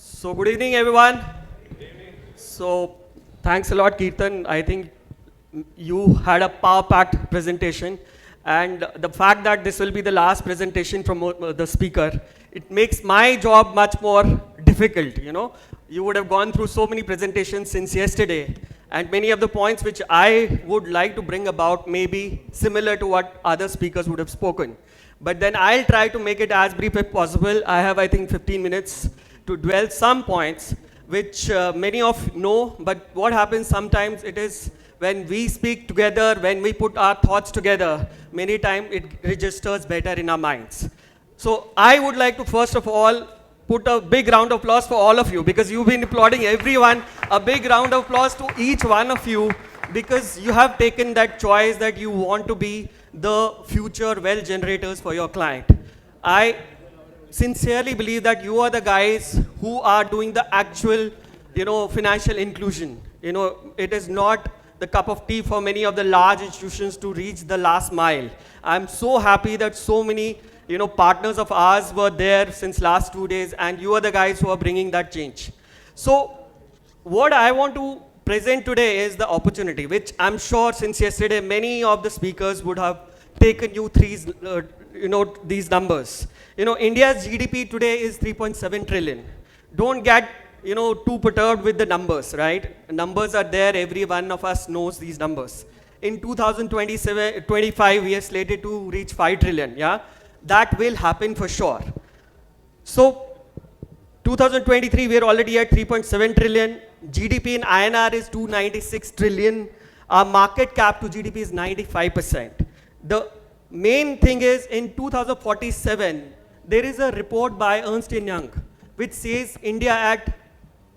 So good evening, everyone. So thanks a lot, Kirtan. I think you had a power-packed presentation, and the fact that this will be the last presentation from the speaker, it makes my job much more difficult. You would have gone through so many presentations since yesterday, and many of the points which I would like to bring about may be similar to what other speakers would have spoken. But then I'll try to make it as brief as possible. I have, I think, 15 minutes to dwell some points which many of know, but what happens sometimes it is when we speak together, when we put our thoughts together, many times it registers better in our minds. So I would like to first of all put a big round of applause for all of you because you've been applauding everyone. A big round of applause to each one of you because you have taken that choice that you want to be the future wealth generators for your client. I sincerely believe that you are the guys who are doing the actual, financial inclusion. It is not the cup of tea for many of the large institutions to reach the last mile. I'm so happy that so many, partners of ours were there since last 2 days, and you are the guys who are bringing that change. So what I want to present today is the opportunity, which I'm sure since yesterday, many of the speakers would have taken you these numbers. India's GDP today is 3.7 trillion. Don't get, too perturbed with the numbers, right? Numbers are there. Every one of us knows these numbers. In 2025, we are slated to reach 5 trillion, yeah? That will happen for sure. So 2023, we are already at 3.7 trillion. GDP in INR is 296 trillion. Our market cap to GDP is 95%. The main thing is in 2047, there is a report by Ernst & Young which says India at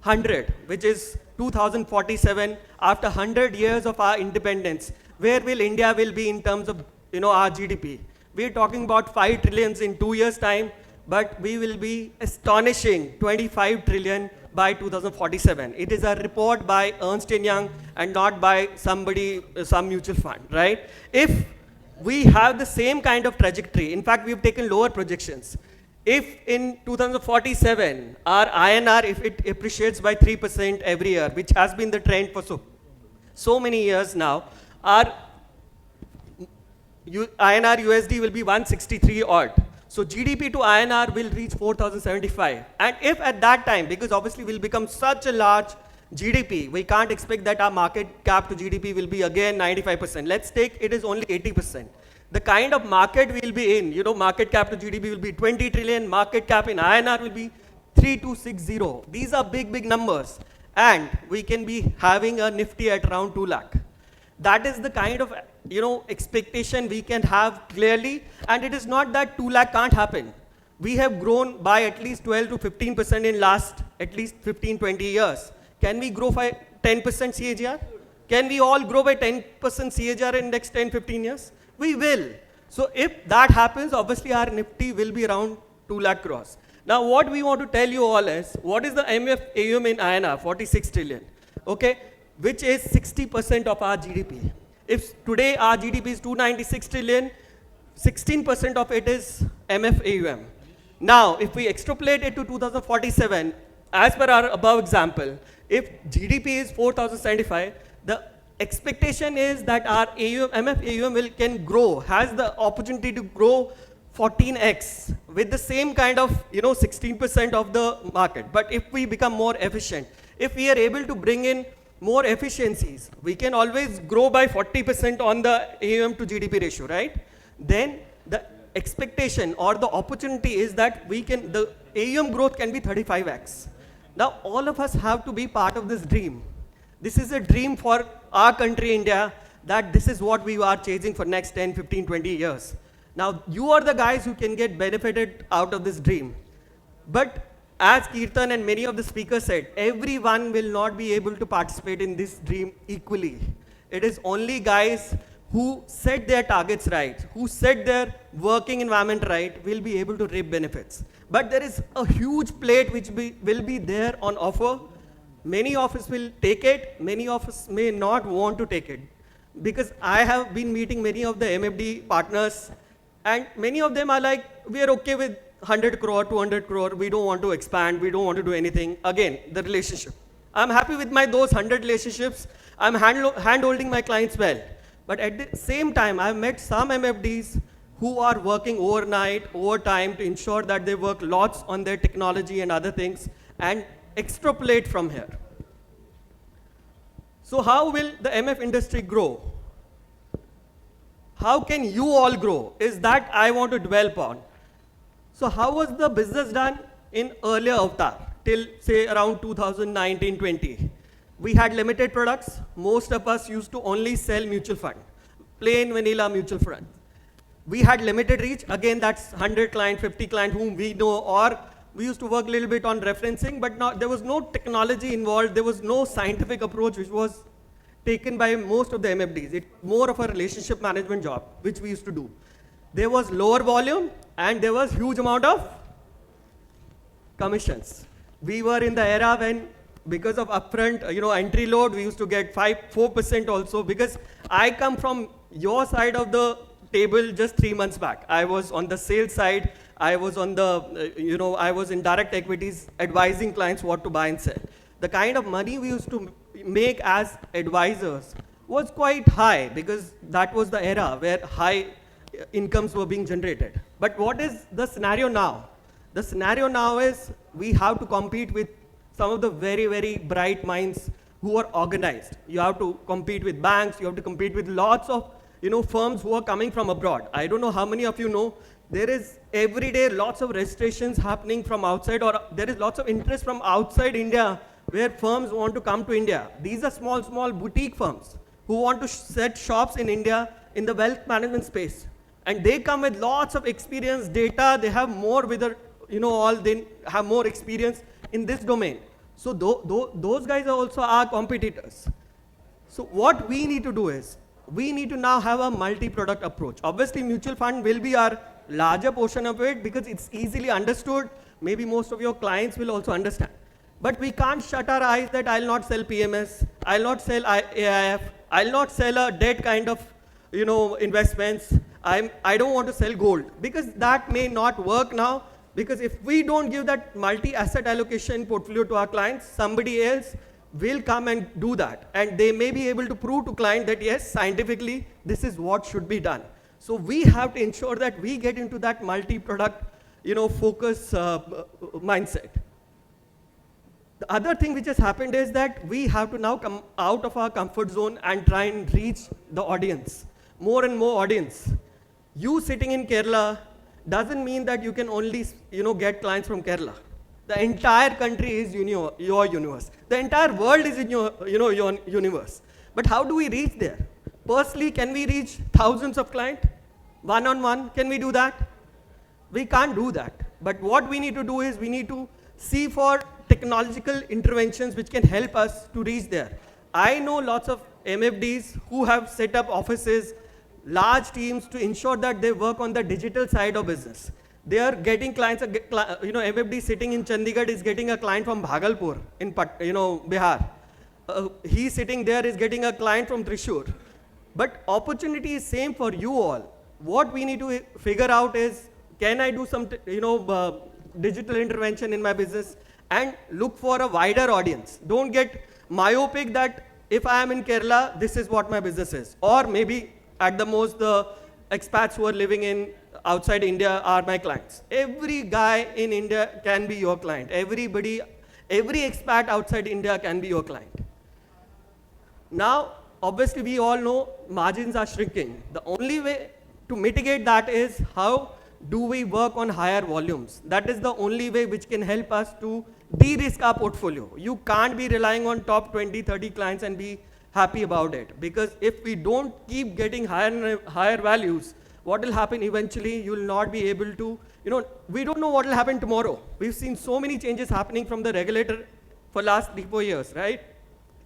100, which is 2047, after 100 years of our independence. Where will India will be in terms of our GDP? We're talking about 5 trillions in 2 years' time, but we will be astonishing 25 trillion by 2047. It is a report by Ernst & Young and not by some mutual fund, right? If we have the same kind of trajectory, in fact, we've taken lower projections. If in 2047, our INR, if it appreciates by 3% every year, which has been the trend for so many years now, our INR USD will be 163 odd. So GDP to INR will reach 4,075. And if at that time, because obviously we'll become such a large GDP, we can't expect that our market cap to GDP will be again 95%. Let's take it is only 80%. The kind of market we'll be in, market cap to GDP will be 20 trillion, market cap in INR will be 3260. These are big, big numbers. And we can be having a Nifty at around 2 lakh. That is the kind of, expectation we can have clearly. And it is not that 2 lakh can't happen. We have grown by at least 12 to 15% in last at least 15, 20 years. Can we grow by 10% CAGR? Can we all grow by 10% CAGR in next 10, 15 years? We will. So if that happens, obviously our Nifty will be around 2 lakh crores. Now what we want to tell you all is, what is the MF AUM in INR? 46 trillion, okay? Which is 60% of our GDP. If today our GDP is 296 trillion, 16% of it is MF AUM. Now, if we extrapolate it to 2047, as per our above example, if GDP is 4,075, the expectation is that our MF AUM can grow, has the opportunity to grow 14x with the same kind of 16% of the market. But if we become more efficient, if we are able to bring in more efficiencies, we can always grow by 40% on the AUM to GDP ratio, right? Then the expectation or the opportunity is that the AUM growth can be 35x. Now, all of us have to be part of this dream. This is a dream for our country, India, that this is what we are chasing for next 10, 15, 20 years. Now, you are the guys who can get benefited out of this dream. But as Kirtan and many of the speakers said, everyone will not be able to participate in this dream equally. It is only guys who set their targets right, who set their working environment right, will be able to reap benefits. But there is a huge plate which will be there on offer. Many of us will take it, many of us may not want to take it. Because I have been meeting many of the MFD partners, and many of them are like, we are okay with 100 crore, 200 crore, we don't want to expand, we don't want to do anything. Again, the relationship. I'm happy with my those 100 relationships. I'm hand-holding my clients well. But at the same time, I've met some MFDs who are working overnight, overtime to ensure that they work lots on their technology and other things and extrapolate from here. So how will the MF industry grow? How can you all grow? Is that I want to dwell upon. So how was the business done in earlier avatar till say around 2019-20? We had limited products. Most of us used to only sell mutual fund, plain vanilla mutual fund. We had limited reach. Again, that's 100 client, 50 client whom we know, or we used to work a little bit on referencing, but there was no technology involved. There was no scientific approach which was taken by most of the MFDs. It's more of a relationship management job, which we used to do. There was lower volume and there was huge amount of commissions. We were in the era when, because of upfront, entry load, we used to get 4% also, because I come from your side of the table just 3 months back. I was on the sales side. I was on the, I was in direct equities advising clients what to buy and sell. The kind of money we used to make as advisors was quite high, because that was the era where high incomes were being generated. But what is the scenario now? The scenario now is we have to compete with some of the very, very bright minds who are organized. You have to compete with banks. You have to compete with lots of firms who are coming from abroad. I don't know how many of you know, there is every day lots of registrations happening from outside, or there is lots of interest from outside India where firms want to come to India. These are small, small boutique firms who want to set shops in India in the wealth management space. And they come with lots of experience, data, they have more with their, they have more experience in this domain. So those guys are also our competitors. So what we need to do is, we need to now have a multi-product approach. Obviously, mutual fund will be our larger portion of it because it's easily understood. Maybe most of your clients will also understand. But we can't shut our eyes that I'll not sell PMS, I'll not sell AIF, I'll not sell a debt kind of investments. I don't want to sell gold, because that may not work now, because if we don't give that multi-asset allocation portfolio to our clients, somebody else will come and do that. And they may be able to prove to client that yes, scientifically, this is what should be done. So we have to ensure that we get into that multi-product, focus mindset. The other thing which has happened is that we have to now come out of our comfort zone and try and reach the audience, more and more audience. You sitting in Kerala doesn't mean that you can only, get clients from Kerala. The entire country is your universe. The entire world is in your universe. But how do we reach there? Personally, can we reach thousands of clients? One-on-one, can we do that? We can't do that. But what we need to do is we need to see for technological interventions which can help us to reach there. I know lots of MFDs who have set up offices, large teams to ensure that they work on the digital side of business. They are getting clients, MFD sitting in Chandigarh is getting a client from Bhagalpur in Bihar. He sitting there is getting a client from Thrissur. But opportunity is same for you all. What we need to figure out is, can I do some digital intervention in my business and look for a wider audience. Don't get myopic that if I am in Kerala, this is what my business is. Or maybe at the most the expats who are living in outside India are my clients. Every guy in India can be your client. Every expat outside India can be your client. Now, obviously we all know margins are shrinking. The only way to mitigate that is how do we work on higher volumes. That is the only way which can help us to de-risk our portfolio. You can't be relying on top 20, 30 clients and be happy about it. Because if we don't keep getting higher values, what will happen eventually, you will not be able to, we don't know what will happen tomorrow. We've seen so many changes happening from the regulator for last 3-4 years, right?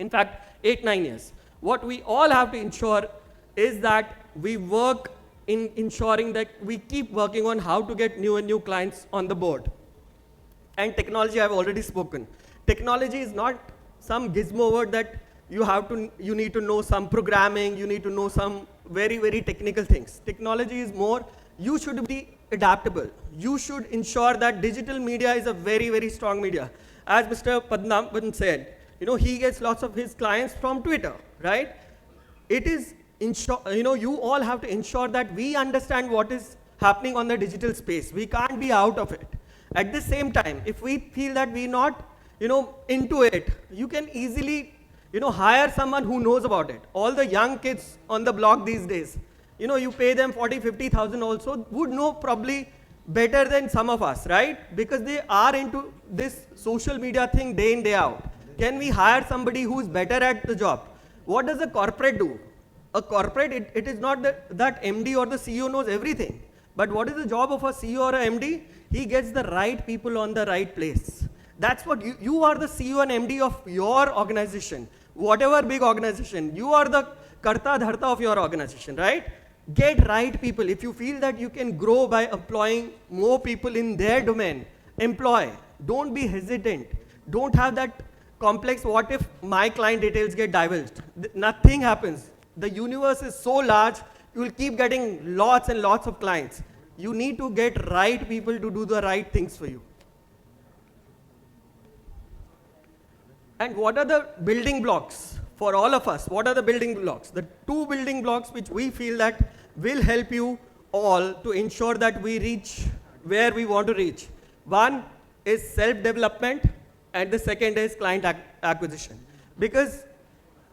In fact, 8-9 years. What we all have to ensure is that we work in ensuring that we keep working on how to get new and new clients on the board. And technology, I've already spoken. Technology is not some gizmo word that you need to know some programming, you need to know some very, very technical things. Technology is more, you should be adaptable. You should ensure that digital media is a very, very strong media. As Mr. Padmanabhan said, he gets lots of his clients from Twitter, right? It is, you all have to ensure that we understand what is happening on the digital space. We can't be out of it. At the same time, if we feel that we're not, into it, you can easily, hire someone who knows about it. All the young kids on the block these days, you pay them 40, 50,000 also, would know probably better than some of us, right? Because they are into this social media thing day in, day out. Can we hire somebody who's better at the job? What does a corporate do? A corporate, it is not that MD or the CEO knows everything. But what is the job of a CEO or a MD? He gets the right people on the right place. That's what you are the CEO and MD of your organization. Whatever big organization, you are the karta dharta of your organization, right? Get right people. If you feel that you can grow by employing more people in their domain, employ. Don't be hesitant. Don't have that complex, what if my client details get divulged? Nothing happens. The universe is so large, you will keep getting lots and lots of clients. You need to get right people to do the right things for you. And what are the building blocks for all of us? What are the building blocks? The two building blocks which we feel that will help you all to ensure that we reach where we want to reach. One is self-development, and the second is client acquisition. Because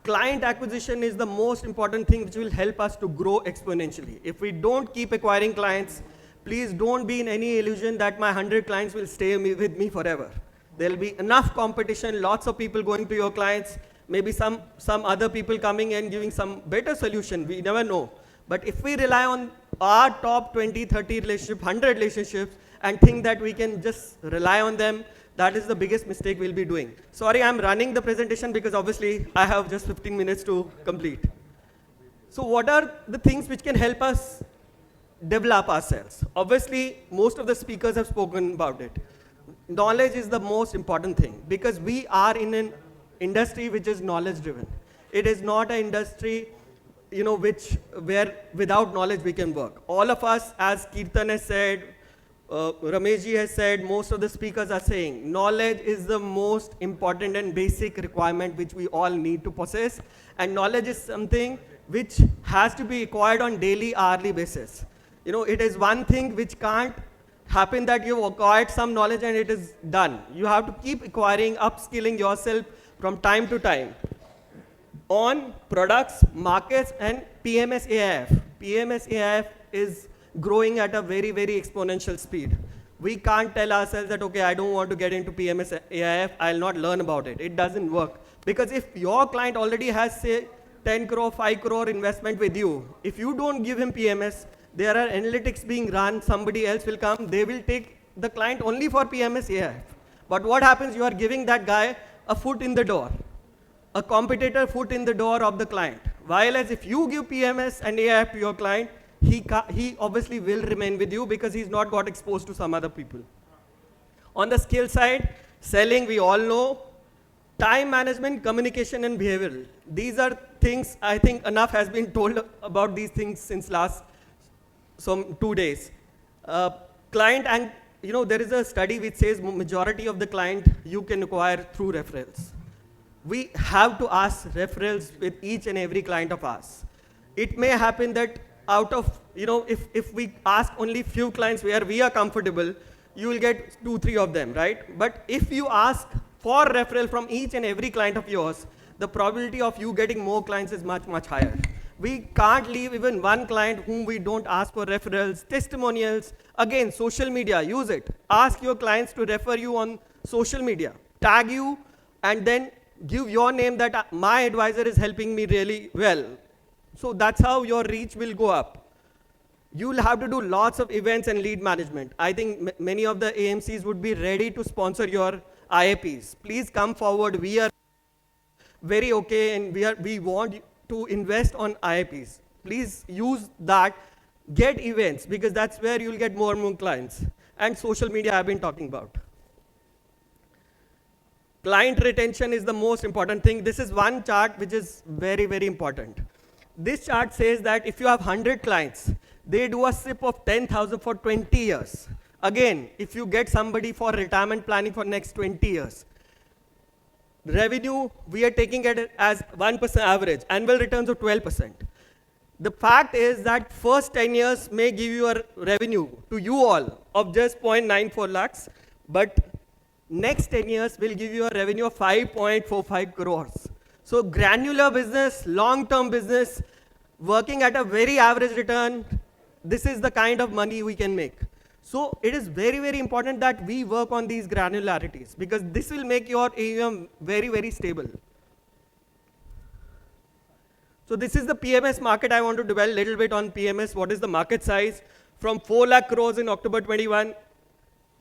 client acquisition is the most important thing which will help us to grow exponentially. If we don't keep acquiring clients, please don't be in any illusion that my 100 clients will stay with me forever. There will be enough competition, lots of people going to your clients, maybe some other people coming and giving some better solution, we never know. But if we rely on our top 20, 30 relationships, 100 relationships, and think that we can just rely on them, that is the biggest mistake we'll be doing. Sorry, I'm running the presentation because obviously I have just 15 minutes to complete. So what are the things which can help us develop ourselves? Obviously, most of the speakers have spoken about it. Knowledge is the most important thing because we are in an industry which is knowledge driven. It is not an industry where without knowledge we can work. All of us, as Kirtan has said, Rameshji has said, most of the speakers are saying, knowledge is the most important and basic requirement which we all need to possess. And knowledge is something which has to be acquired on daily, hourly basis. It is one thing which can't happen that you've acquired some knowledge and it is done. You have to keep acquiring, upskilling yourself from time to time on products, markets, and PMS AIF. PMS AIF is growing at a very, very exponential speed. We can't tell ourselves that, okay, I don't want to get into PMS AIF, I'll not learn about it. It doesn't work. Because if your client already has, say, 10 crore, 5 crore investment with you, if you don't give him PMS, there are analytics being run, somebody else will come, they will take the client only for PMS AIF. But what happens, you are giving that guy a foot in the door, a competitor foot in the door of the client. While as if you give PMS and AIF to your client, he obviously will remain with you because he's not got exposed to some other people. On the skill side, selling, we all know, time management, communication, and behavioral. These are things, I think enough has been told about these things since last 2 days. Client, and there is a study which says majority of the client you can acquire through referrals. We have to ask referrals with each and every client of ours. It may happen that out of, if we ask only few clients where we are comfortable, you will get 2, 3 of them, right? But if you ask for referral from each and every client of yours, the probability of you getting more clients is much, much higher. We can't leave even one client whom we don't ask for referrals, testimonials. Again, social media, use it. Ask your clients to refer you on social media. Tag you and then give your name that my advisor is helping me really well. So that's how your reach will go up. You'll have to do lots of events and lead management. I think many of the AMCs would be ready to sponsor your IAPs. Please come forward. We are very okay and we want to invest on IAPs. Please use that. Get events because that's where you'll get more and more clients. And social media I've been talking about. Client retention is the most important thing. This is one chart which is very, very important. This chart says that if you have 100 clients, They do a SIP of 10,000 for 20 years. Again, if you get somebody for retirement planning for next 20 years, revenue, we are taking it as 1% average, annual returns of 12%. The fact is that first 10 years may give you a revenue to you all of just 0.94 lakhs, but next 10 years will give you a revenue of 5.45 crores. So granular business, long-term business, working at a very average return, this is the kind of money we can make. So it is very, very important that we work on these granularities because this will make your AUM very, very stable. So this is the PMS market. I want to dwell a little bit on PMS. What is the market size? From 4 lakh crores in October 21,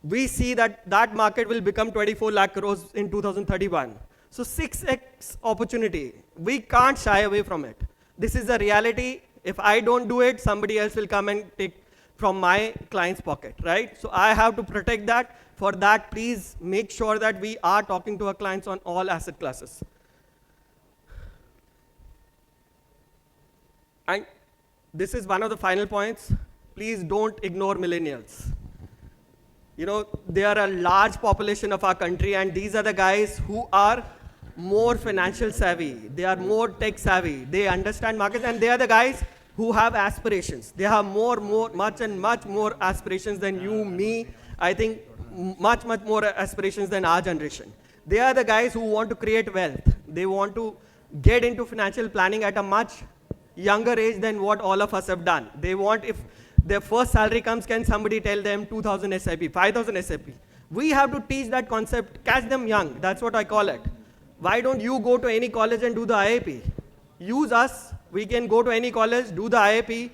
we see that that market will become 24 lakh crores in 2031. So 6x opportunity. We can't shy away from it. This is a reality. If I don't do it, somebody else will come and take from my client's pocket, right? So I have to protect that. For that, please make sure that we are talking to our clients on all asset classes. And this is one of the final points. Please don't ignore millennials. You know, they are a large population of our country, and these are the guys who are more financial savvy. They are more tech savvy. They understand markets, and they are the guys who have aspirations. They have much more aspirations than you, me. I think much more aspirations than our generation. They are the guys who want to create wealth. They want to get into financial planning at a much younger age than what all of us have done. They want, if their first salary comes, can somebody tell them 2,000 SIP, 5,000 SIP? We have to teach that concept, catch them young. That's what I call it. Why don't you go to any college and do the IAP? Use us. We can go to any college, do the IAP.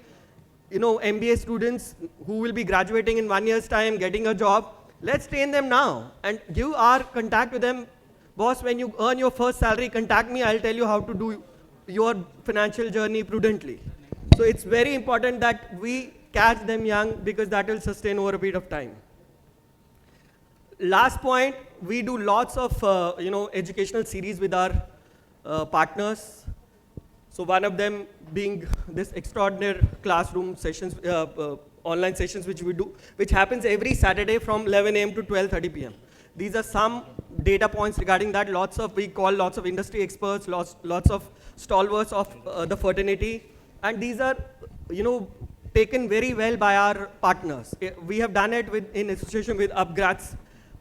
You know, MBA students who will be graduating in 1 year's time, getting a job. Let's train them now and give our contact to them. Boss, when you earn your first salary, contact me. I'll tell you how to do your financial journey prudently. So it's very important that we catch them young because that will sustain over a period of time. Last point, we do lots of educational series with our partners. So one of them being this extraordinary classroom sessions, online sessions which we do, which happens every Saturday from 11 a.m. to 12:30 p.m. These are some data points regarding that. We call lots of industry experts, lots of stalwarts of the fraternity. And these are, taken very well by our partners. We have done it in association with Upgrads.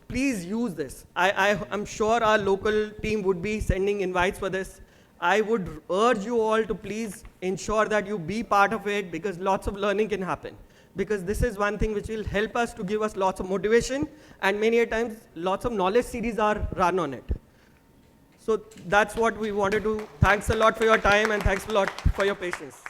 Please use this. I'm sure our local team would be sending invites for this. I would urge you all to please ensure that you be part of it because lots of learning can happen. Because this is one thing which will help us to give us lots of motivation, and many a times lots of knowledge series are run on it. So that's what we wanted to. Thanks a lot for your time and thanks a lot for your patience.